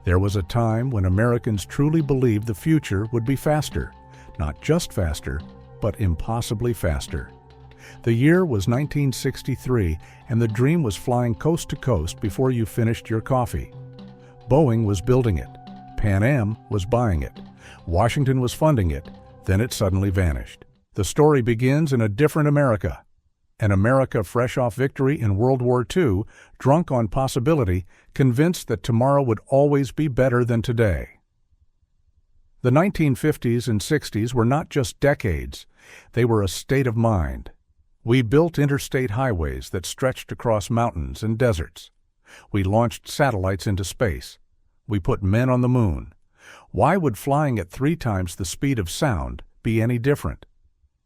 There was a time when Americans truly believed the future would be faster. Not just faster, but impossibly faster. The year was 1963, and the dream was flying coast to coast before you finished your coffee. Boeing was building it. Pan Am was buying it. Washington was funding it. Then it suddenly vanished. The story begins in a different America. An America fresh off victory in World War II, drunk on possibility, convinced that tomorrow would always be better than today. The 1950s and 60s were not just decades, they were a state of mind. We built interstate highways that stretched across mountains and deserts. We launched satellites into space. We put men on the moon. Why would flying at 3 times the speed of sound be any different?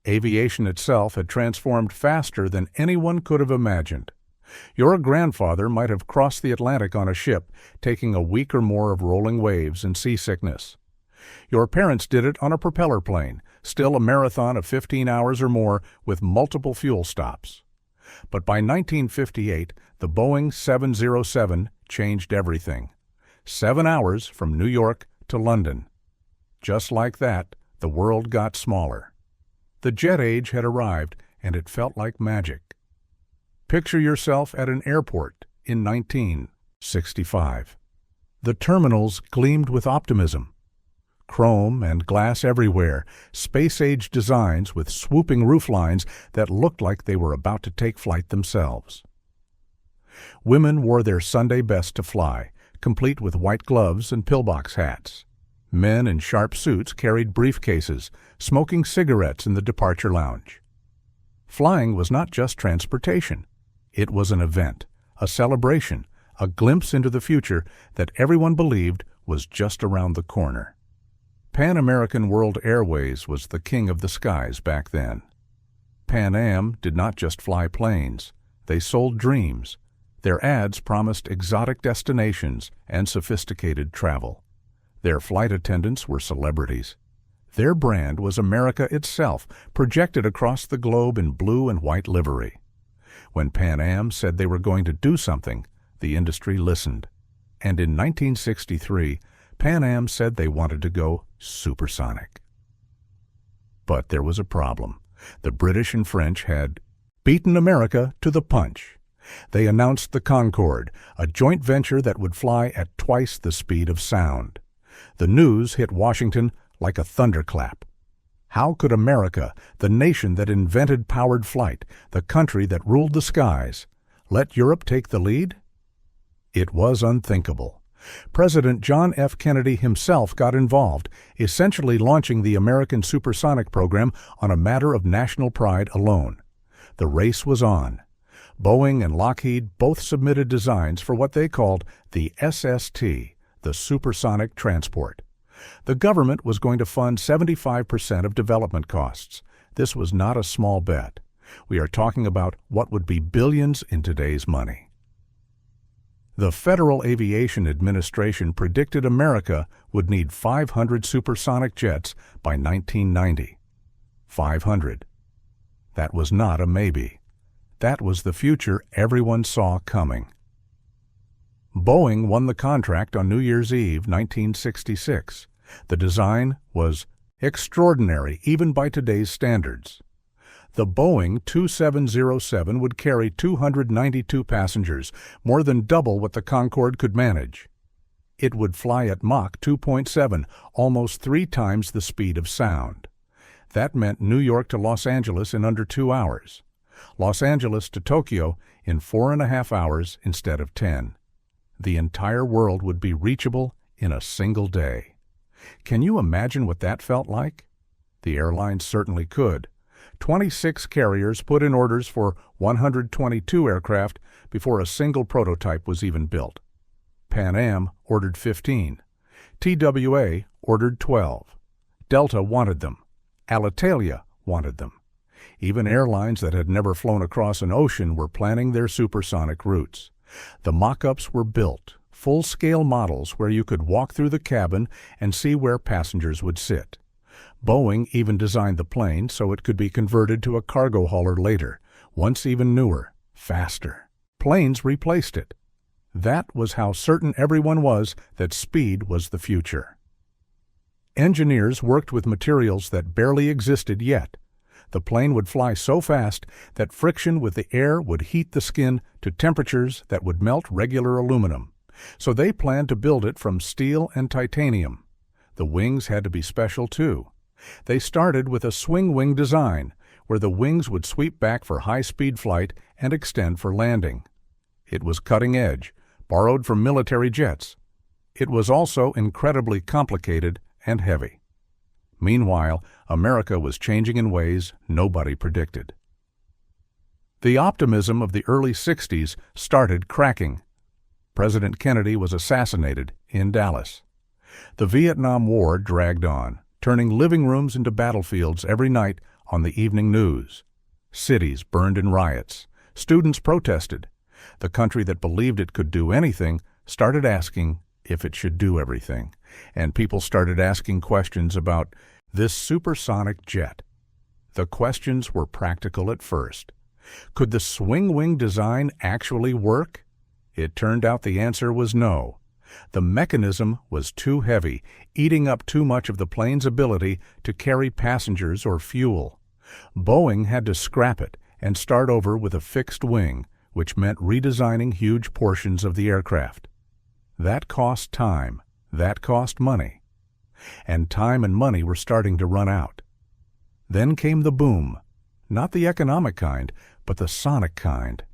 Aviation itself had transformed faster than anyone could have imagined. Your grandfather might have crossed the Atlantic on a ship, taking a week or more of rolling waves and seasickness. Your parents did it on a propeller plane, still a marathon of 15 hours or more with multiple fuel stops. But by 1958, the Boeing 707 changed everything. 7 hours from New York to London. Just like that, the world got smaller. The jet age had arrived, and it felt like magic. Picture yourself at an airport in 1965. The terminals gleamed with optimism. Chrome and glass everywhere, space-age designs with swooping rooflines that looked like they were about to take flight themselves. Women wore their Sunday best to fly, complete with white gloves and pillbox hats. Men in sharp suits carried briefcases, smoking cigarettes in the departure lounge. Flying was not just transportation. It was an event, a celebration, a glimpse into the future that everyone believed was just around the corner. Pan American World Airways was the king of the skies back then. Pan Am did not just fly planes. They sold dreams. Their ads promised exotic destinations and sophisticated travel. Their flight attendants were celebrities. Their brand was America itself, projected across the globe in blue and white livery. When Pan Am said they were going to do something, the industry listened. And in 1963, Pan Am said they wanted to go supersonic. But there was a problem. The British and French had beaten America to the punch. They announced the Concorde, a joint venture that would fly at twice the speed of sound. The news hit Washington like a thunderclap. How could America, the nation that invented powered flight, the country that ruled the skies, let Europe take the lead? It was unthinkable. President John F. Kennedy himself got involved, essentially launching the American supersonic program on a matter of national pride alone. The race was on. Boeing and Lockheed both submitted designs for what they called the SST, the supersonic transport. The government was going to fund 75% of development costs. This was not a small bet. We are talking about what would be billions in today's money. The Federal Aviation Administration predicted America would need 500 supersonic jets by 1990. 500. That was not a maybe. That was the future everyone saw coming. Boeing won the contract on New Year's Eve, 1966. The design was extraordinary, even by today's standards. The Boeing 2707 would carry 292 passengers, more than double what the Concorde could manage. It would fly at Mach 2.7, almost 3 times the speed of sound. That meant New York to Los Angeles in under 2 hours. Los Angeles to Tokyo in 4.5 hours instead of 10. The entire world would be reachable in a single day. Can you imagine what that felt like? The airlines certainly could. 26 carriers put in orders for 122 aircraft before a single prototype was even built. Pan Am ordered 15. TWA ordered 12. Delta wanted them. Alitalia wanted them. Even airlines that had never flown across an ocean were planning their supersonic routes. The mock-ups were built, full-scale models where you could walk through the cabin and see where passengers would sit. Boeing even designed the plane so it could be converted to a cargo hauler later, once even newer, faster. Planes replaced it. That was how certain everyone was that speed was the future. Engineers worked with materials that barely existed yet. The plane would fly so fast that friction with the air would heat the skin to temperatures that would melt regular aluminum. So they planned to build it from steel and titanium. The wings had to be special too. They started with a swing wing design, where the wings would sweep back for high-speed flight and extend for landing. It was cutting edge, borrowed from military jets. It was also incredibly complicated and heavy. Meanwhile, America was changing in ways nobody predicted. The optimism of the early 60s started cracking. President Kennedy was assassinated in Dallas. The Vietnam War dragged on, turning living rooms into battlefields every night on the evening news. Cities burned in riots. Students protested. The country that believed it could do anything started asking if it should do everything, and people started asking questions about this supersonic jet. The questions were practical at first. Could the swing wing design actually work? It turned out the answer was no. The mechanism was too heavy, eating up too much of the plane's ability to carry passengers or fuel. Boeing had to scrap it and start over with a fixed wing, which meant redesigning huge portions of the aircraft. That cost time. That cost money. And time and money were starting to run out. Then came the boom. Not the economic kind, but the sonic kind.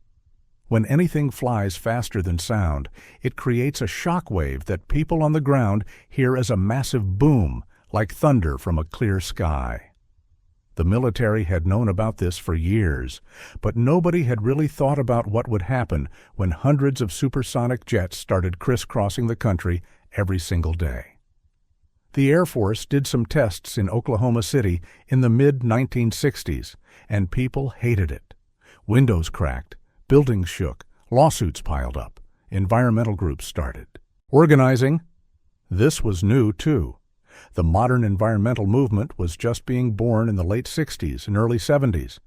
When anything flies faster than sound, it creates a shock wave that people on the ground hear as a massive boom, like thunder from a clear sky. The military had known about this for years, but nobody had really thought about what would happen when hundreds of supersonic jets started crisscrossing the country every single day. The Air Force did some tests in Oklahoma City in the mid-1960s, and people hated it. Windows cracked, buildings shook, lawsuits piled up, environmental groups started organizing. This was new, too. The modern environmental movement was just being born in the late 60s and early 70s.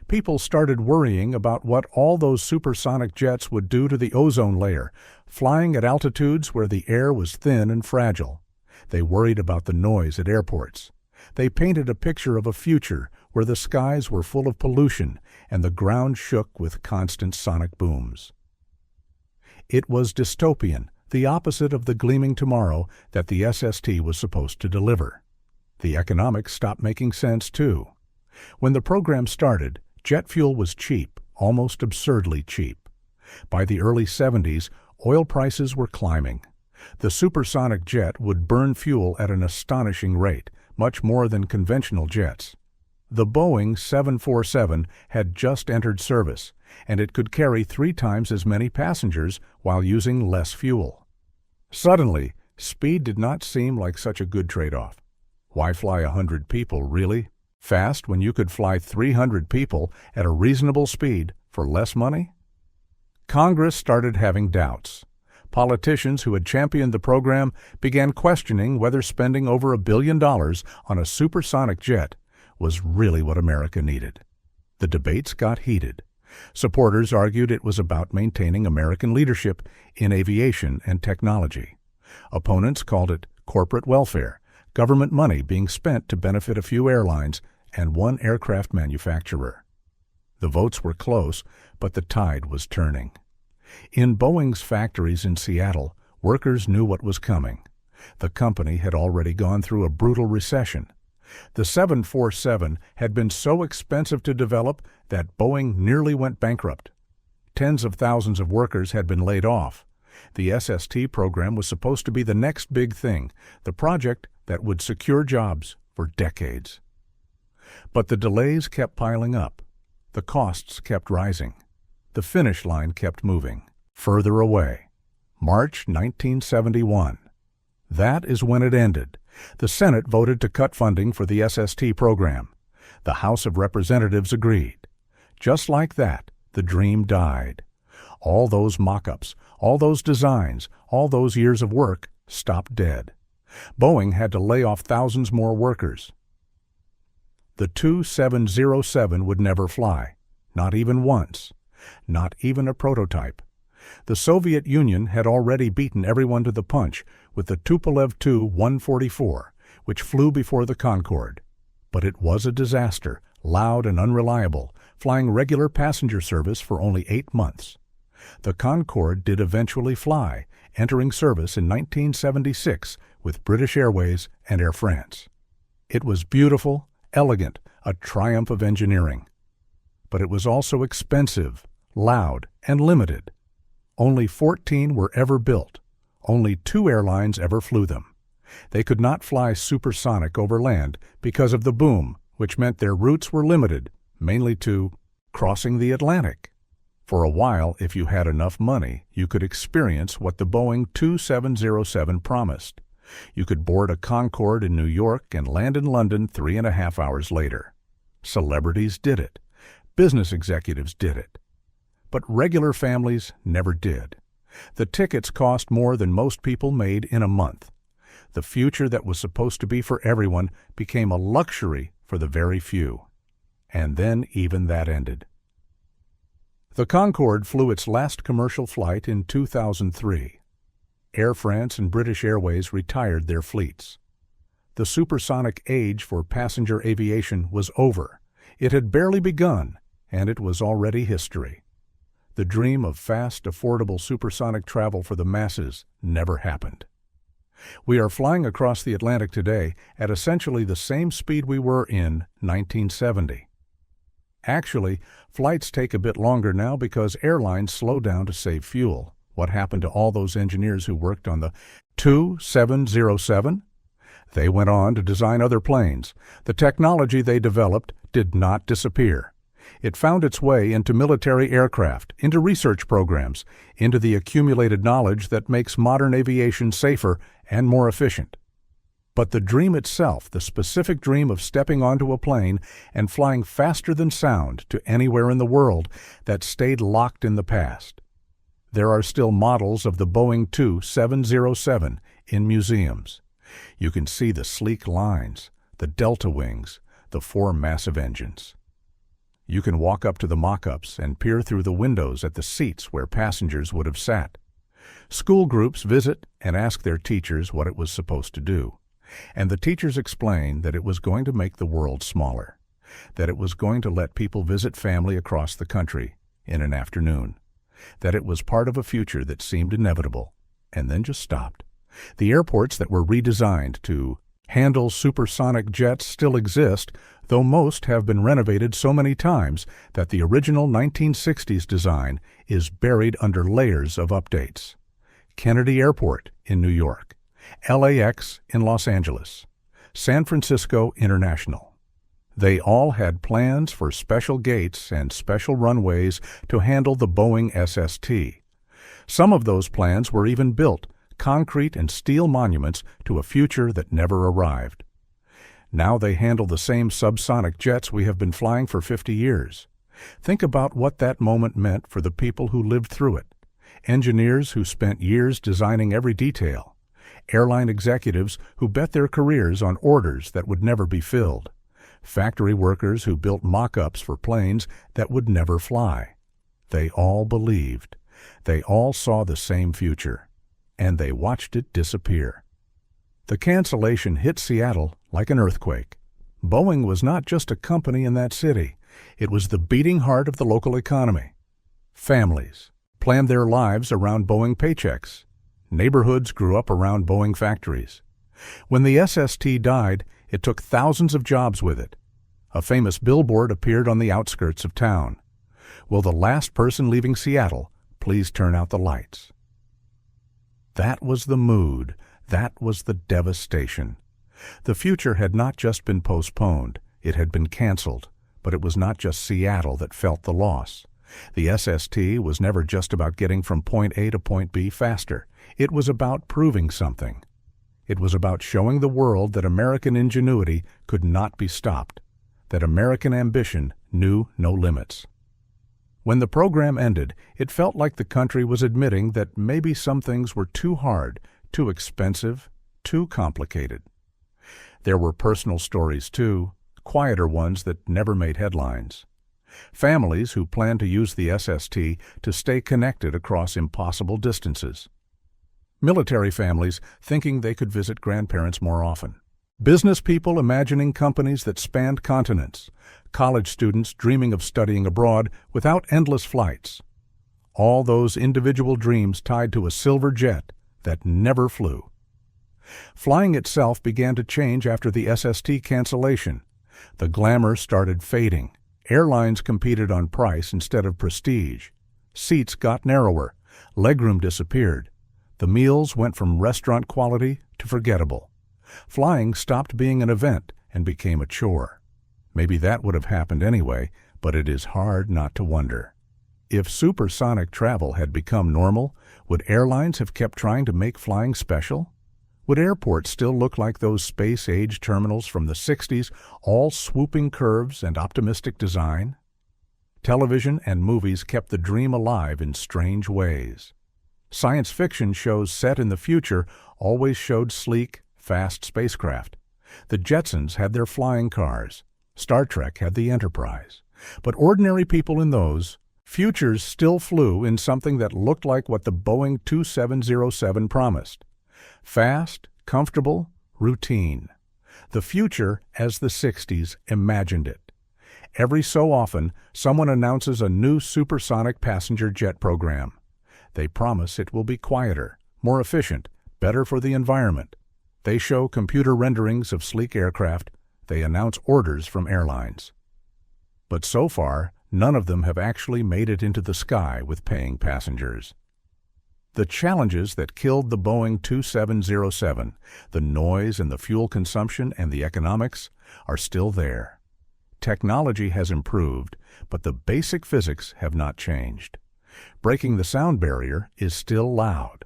People started worrying about what all those supersonic jets would do to the ozone layer, flying at altitudes where the air was thin and fragile. They worried about the noise at airports. They painted a picture of a future where the skies were full of pollution and the ground shook with constant sonic booms. It was dystopian, the opposite of the gleaming tomorrow that the SST was supposed to deliver. The economics stopped making sense, too. When the program started, jet fuel was cheap, almost absurdly cheap. By the early 70s, oil prices were climbing. The supersonic jet would burn fuel at an astonishing rate, much more than conventional jets. The Boeing 747 had just entered service, and it could carry 3 times as many passengers while using less fuel. Suddenly, speed did not seem like such a good trade-off. Why fly 100 people, really? Fast when you could fly 300 people at a reasonable speed for less money? Congress started having doubts. Politicians who had championed the program began questioning whether spending over $1 billion on a supersonic jet was really what America needed. The debates got heated. Supporters argued it was about maintaining American leadership in aviation and technology. Opponents called it corporate welfare, government money being spent to benefit a few airlines and one aircraft manufacturer. The votes were close, but the tide was turning. In Boeing's factories in Seattle, workers knew what was coming. The company had already gone through a brutal recession. The 747 had been so expensive to develop that Boeing nearly went bankrupt. Tens of thousands of workers had been laid off. The SST program was supposed to be the next big thing, the project that would secure jobs for decades. But the delays kept piling up. The costs kept rising. The finish line kept moving further away. March 1971. That is when it ended. The Senate voted to cut funding for the SST program. The House of Representatives agreed. Just like that, the dream died. All those mock-ups, all those designs, all those years of work stopped dead. Boeing had to lay off thousands more workers. The 2707 would never fly, not even once, not even a prototype. The Soviet Union had already beaten everyone to the punch with the Tupolev Tu-144, which flew before the Concorde. But it was a disaster, loud and unreliable, flying regular passenger service for only 8 months. The Concorde did eventually fly, entering service in 1976 with British Airways and Air France. It was beautiful, elegant, a triumph of engineering. But it was also expensive, loud, and limited. Only 14 were ever built. Only 2 airlines ever flew them. They could not fly supersonic over land because of the boom, which meant their routes were limited, mainly to crossing the Atlantic. For a while, if you had enough money, you could experience what the Boeing 2707 promised. You could board a Concorde in New York and land in London 3.5 hours later. Celebrities did it. Business executives did it. But regular families never did. The tickets cost more than most people made in a month. The future that was supposed to be for everyone became a luxury for the very few. And then even that ended. The Concorde flew its last commercial flight in 2003. Air France and British Airways retired their fleets. The supersonic age for passenger aviation was over. It had barely begun, and it was already history. The dream of fast, affordable supersonic travel for the masses never happened. We are flying across the Atlantic today at essentially the same speed we were in 1970. Actually, flights take a bit longer now because airlines slow down to save fuel. What happened to all those engineers who worked on the Tu-707? They went on to design other planes. The technology they developed did not disappear. It found its way into military aircraft, into research programs, into the accumulated knowledge that makes modern aviation safer and more efficient. But the dream itself, the specific dream of stepping onto a plane and flying faster than sound to anywhere in the world, that stayed locked in the past. There are still models of the Boeing Tu-707 in museums. You can see the sleek lines, the delta wings, the 4 massive engines. You can walk up to the mock-ups and peer through the windows at the seats where passengers would have sat. School groups visit and ask their teachers what it was supposed to do. And the teachers explain that it was going to make the world smaller, that it was going to let people visit family across the country in an afternoon, that it was part of a future that seemed inevitable and then just stopped. The airports that were redesigned to handle supersonic jets still exist, though most have been renovated so many times that the original 1960s design is buried under layers of updates. Kennedy Airport in New York, LAX in Los Angeles, San Francisco International. They all had plans for special gates and special runways to handle the Boeing SST. Some of those plans were even built, concrete and steel monuments to a future that never arrived. Now they handle the same subsonic jets we have been flying for 50 years. Think about what that moment meant for the people who lived through it. Engineers who spent years designing every detail. Airline executives who bet their careers on orders that would never be filled. Factory workers who built mock-ups for planes that would never fly. They all believed. They all saw the same future. And they watched it disappear. The cancellation hit Seattle like an earthquake. Boeing was not just a company in that city. It was the beating heart of the local economy. Families planned their lives around Boeing paychecks. Neighborhoods grew up around Boeing factories. When the SST died, it took thousands of jobs with it. A famous billboard appeared on the outskirts of town. Will the last person leaving Seattle please turn out the lights? That was the mood. That was the devastation. The future had not just been postponed. It had been canceled. But it was not just Seattle that felt the loss. The SST was never just about getting from point A to point B faster. It was about proving something. It was about showing the world that American ingenuity could not be stopped, that American ambition knew no limits. When the program ended, it felt like the country was admitting that maybe some things were too hard, too expensive, too complicated. There were personal stories, too, quieter ones that never made headlines. families who plan to use the SST to stay connected across impossible distances, military families thinking they could visit grandparents more often, business people imagining companies that spanned continents, college students dreaming of studying abroad without endless flights. All those individual dreams tied to a silver jet that never flew. Flying itself began to change after the SST cancellation. The glamour started fading. Airlines competed on price instead of prestige. Seats got narrower. Legroom disappeared. The meals went from restaurant quality to forgettable. Flying stopped being an event and became a chore. Maybe that would have happened anyway, but it is hard not to wonder. If supersonic travel had become normal, would airlines have kept trying to make flying special? Would airports still look like those space-age terminals from the 60s, all swooping curves and optimistic design? Television and movies kept the dream alive in strange ways. Science fiction shows set in the future always showed sleek, fast spacecraft. The Jetsons had their flying cars. Star Trek had the Enterprise. But ordinary people in those futures still flew in something that looked like what the Boeing 2707 promised. Fast, comfortable, routine. The future as the 60s imagined it. Every so often, someone announces a new supersonic passenger jet program. They promise it will be quieter, more efficient, better for the environment. They show computer renderings of sleek aircraft. They announce orders from airlines. But so far, none of them have actually made it into the sky with paying passengers. The challenges that killed the Boeing 2707, the noise and the fuel consumption and the economics, are still there. Technology has improved, but the basic physics have not changed. Breaking the sound barrier is still loud.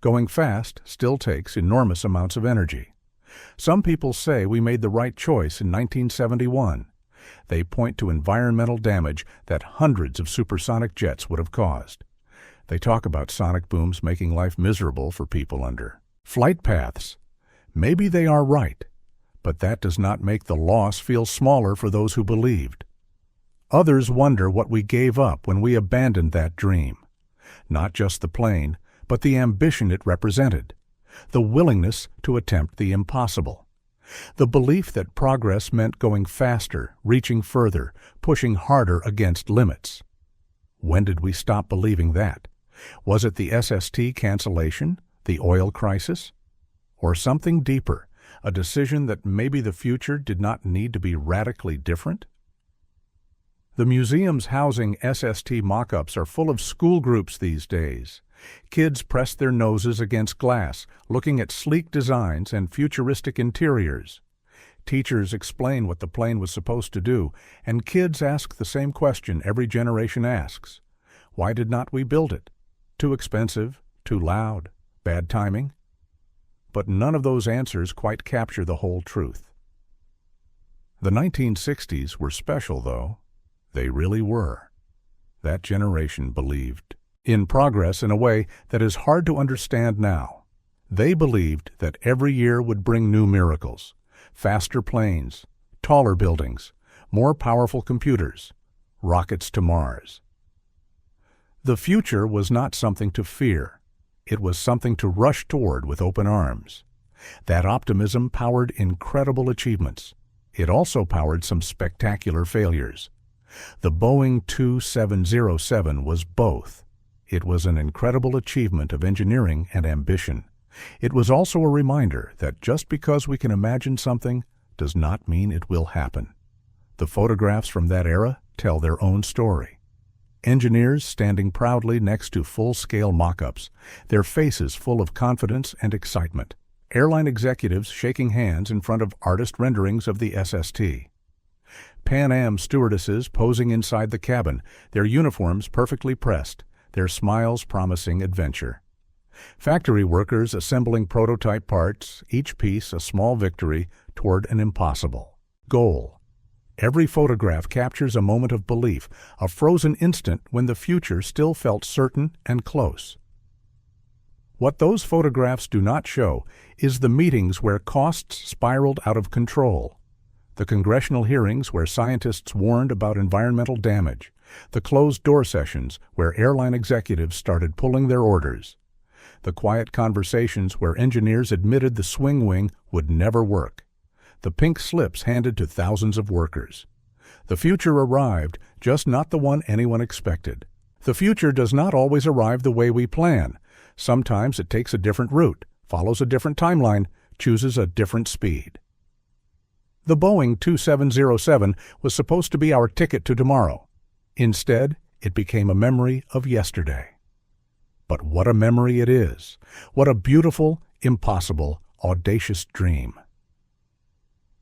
Going fast still takes enormous amounts of energy. Some people say we made the right choice in 1971. They point to environmental damage that hundreds of supersonic jets would have caused. They talk about sonic booms making life miserable for people under flight paths. Maybe they are right, but that does not make the loss feel smaller for those who believed. Others wonder what we gave up when we abandoned that dream. Not just the plane, but the ambition it represented. The willingness to attempt the impossible. The belief that progress meant going faster, reaching further, pushing harder against limits. When did we stop believing that? Was it the SST cancellation, the oil crisis? Or something deeper, a decision that maybe the future did not need to be radically different? The museums housing SST mock-ups are full of school groups these days. Kids press their noses against glass, looking at sleek designs and futuristic interiors. Teachers explain what the plane was supposed to do, and kids ask the same question every generation asks. Why did not we build it? Too expensive? Too loud? Bad timing? But none of those answers quite capture the whole truth. The 1960s were special, though. They really were. That generation believed in progress in a way that is hard to understand now. They believed that every year would bring new miracles. Faster planes, taller buildings, more powerful computers, rockets to Mars. The future was not something to fear. It was something to rush toward with open arms. That optimism powered incredible achievements. It also powered some spectacular failures. The Boeing 2707 was both. It was an incredible achievement of engineering and ambition. It was also a reminder that just because we can imagine something does not mean it will happen. The photographs from that era tell their own story. Engineers standing proudly next to full-scale mock-ups, their faces full of confidence and excitement. Airline executives shaking hands in front of artist renderings of the SST. Pan Am stewardesses posing inside the cabin, their uniforms perfectly pressed, their smiles promising adventure. Factory workers assembling prototype parts, each piece a small victory toward an impossible goal. Every photograph captures a moment of belief, a frozen instant when the future still felt certain and close. What those photographs do not show is the meetings where costs spiraled out of control, The congressional hearings where scientists warned about environmental damage. The closed-door sessions where airline executives started pulling their orders. The quiet conversations where engineers admitted the swing wing would never work. The pink slips handed to thousands of workers. The future arrived, just not the one anyone expected. The future does not always arrive the way we plan. Sometimes it takes a different route, follows a different timeline, chooses a different speed. The Boeing 2707 was supposed to be our ticket to tomorrow. Instead, it became a memory of yesterday. But what a memory it is! What a beautiful, impossible, audacious dream.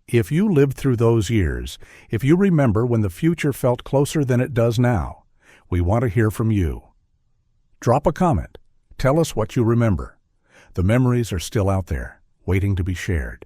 If you lived through those years, if you remember when the future felt closer than it does now, we want to hear from you. Drop a comment. Tell us what you remember. The memories are still out there, waiting to be shared.